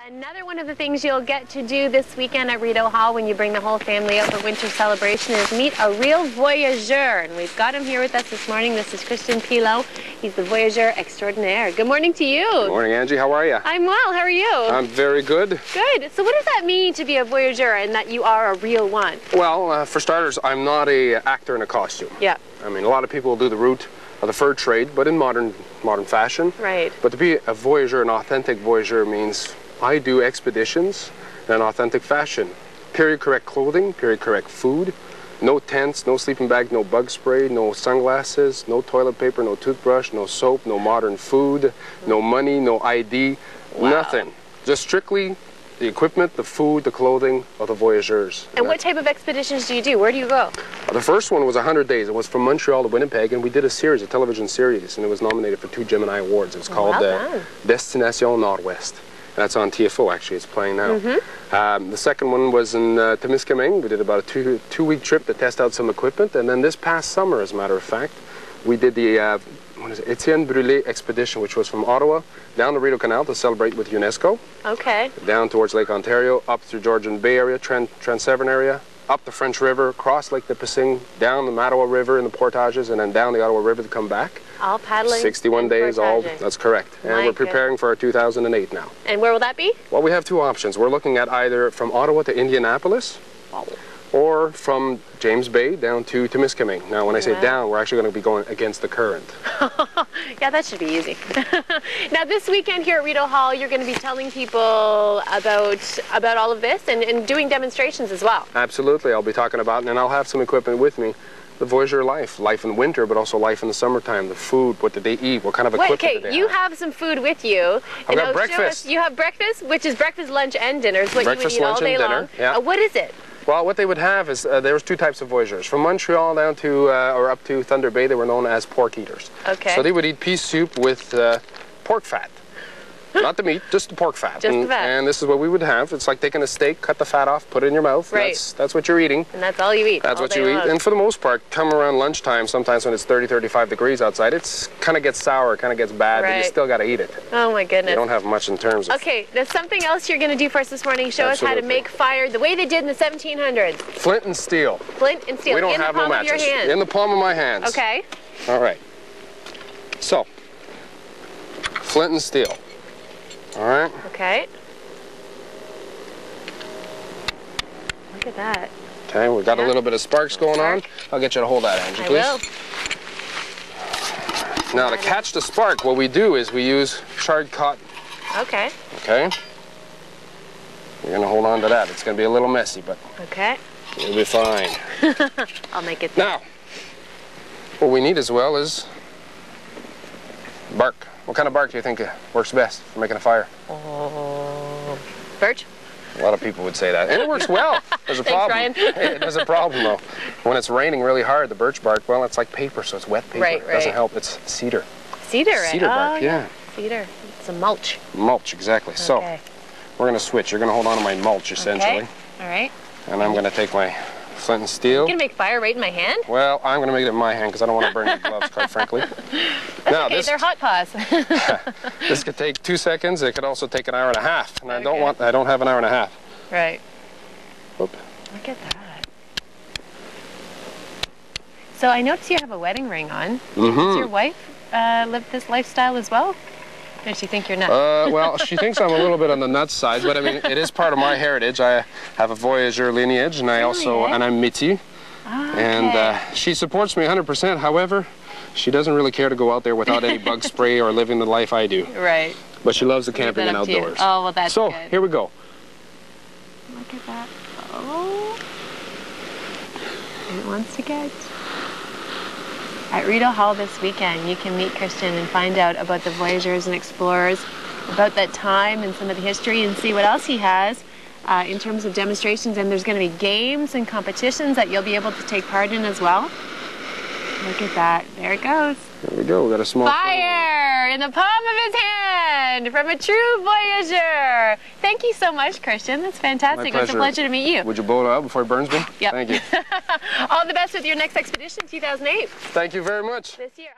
Another one of the things you'll get to do this weekend at Rideau Hall when you bring the whole family out for winter celebration is meet a real voyageur. And we've got him here with us this morning. This is Christian Pilon. He's the voyageur extraordinaire. Good morning to you. Good morning, Angie. How are you? I'm well. How are you? I'm very good. Good. So what does that mean to be a voyageur and that you are a real one? Well, for starters, I'm not an actor in a costume. Yeah. I mean, a lot of people do the route of the fur trade, but in modern fashion. Right. But to be a voyageur, an authentic voyageur, means I do expeditions in an authentic fashion. Period correct clothing, period correct food, no tents, no sleeping bag, no bug spray, no sunglasses, no toilet paper, no toothbrush, no soap, no modern food, no money, no ID, nothing. Just strictly the equipment, the food, the clothing of the voyageurs. And what type of expeditions do you do? Where do you go? The first one was 100 days. It was from Montreal to Winnipeg, and we did a series, a television series, and it was nominated for 2 Gemini Awards. It was called Destination Nord-Ouest. That's on TFO, actually. It's playing now. The second one was in Témiscamingue. We did about a two-week trip to test out some equipment. And then this past summer, as a matter of fact, we did the Étienne Brûlé expedition, which was from Ottawa down the Rideau Canal to celebrate with UNESCO. Okay. Down towards Lake Ontario, up through Georgian Bay area, Trans-Severn area, up the French River, across Lake Nipissing, down the Mattawa River in the portages, and then down the Ottawa River to come back. All paddling? 61 days, that's correct. And we're preparing for our 2008 now. And where will that be? Well, we have two options. We're looking at either from Ottawa to Indianapolis, or from James Bay down to Témiscamingue. Now, when I say down, we're actually going to be going against the current. Yeah, that should be easy. Now, this weekend here at Rideau Hall, you're going to be telling people about all of this and doing demonstrations as well. Absolutely. I'll be talking about, and I'll have some equipment with me, the voyageur life in winter, but also life in the summertime, the food, what did they eat, what kind of equipment did they have. You have some food with you. I've got breakfast. You have breakfast, which is breakfast, lunch, and dinner. It's what you would eat all day long. Yeah. What is it? Well, what they would have is, there was 2 types of voyageurs. From Montreal down to, or up to Thunder Bay, they were known as pork eaters. Okay. So they would eat pea soup with pork fat. Not the meat, just the pork fat. Just the fat. And this is what we would have. It's like taking a steak, cut the fat off, put it in your mouth. Right. That's what you're eating. And that's all you eat. That's what you eat. And for the most part, come around lunchtime, sometimes when it's 30, 35 degrees outside, it's kind of gets sour, kind of gets bad, but you still got to eat it. Oh my goodness. You don't have much in terms of... Okay, there's something else you're going to do for us this morning. Show us how to make fire the way they did in the 1700s. Flint and steel. Flint and steel. We don't have no matches. In the palm of my hands. Okay. All right. So, flint and steel. All right. Okay. Look at that. Okay, we've got a little bit of sparks going on. I'll get you to hold that, Angie, please. I will. Now, to catch the spark, what we do is we use charred cotton. Okay. Okay. You're going to hold on to that. It's going to be a little messy, but it'll be fine. I'll make it. Now, what we need as well is bark. What kind of bark do you think works best for making a fire? Birch? A lot of people would say that. And it works well. There's a problem. There's a problem, though. When it's raining really hard, the birch bark, well, it's like paper, so it's wet paper. Right, right. It doesn't help. It's cedar. Cedar, right? Cedar bark, yeah. Cedar. It's a mulch. Mulch, exactly. Okay. So, we're going to switch. You're going to hold on to my mulch, essentially. Okay. All right. And I'm going to take my flint and steel. You're going to make fire right in my hand? Well, I'm going to make it in my hand because I don't want to burn your gloves, quite frankly. Now, okay, they're hot paws. This could take 2 seconds. It could also take an hour and a half. And I don't have an hour and a half. Right. Whoop. Look at that. So I notice you have a wedding ring on. Does your wife live this lifestyle as well? Does she think you're nuts? Well, she thinks I'm a little bit on the nuts side, but I mean, it is part of my heritage. I have a voyageur lineage, and I'm métis. And she supports me 100%. However, she doesn't really care to go out there without any bug spray or living the life I do. Right. But she loves the camping and outdoors. Oh, well, that's good. So, here we go. Look at that. Oh. It wants to get. At Rideau Hall this weekend, you can meet Christian and find out about the voyageurs and explorers, about that time and some of the history, and see what else he has in terms of demonstrations. And there's going to be games and competitions that you'll be able to take part in as well. Look at that. There it goes. There we go. We got a small fire in the palm of his hand from a true voyageur. Thank you so much, Christian. That's fantastic. It's a pleasure to meet you. Would you blow it out before it burns me? Yep. Thank you. All the best with your next expedition, 2008. Thank you very much. This year.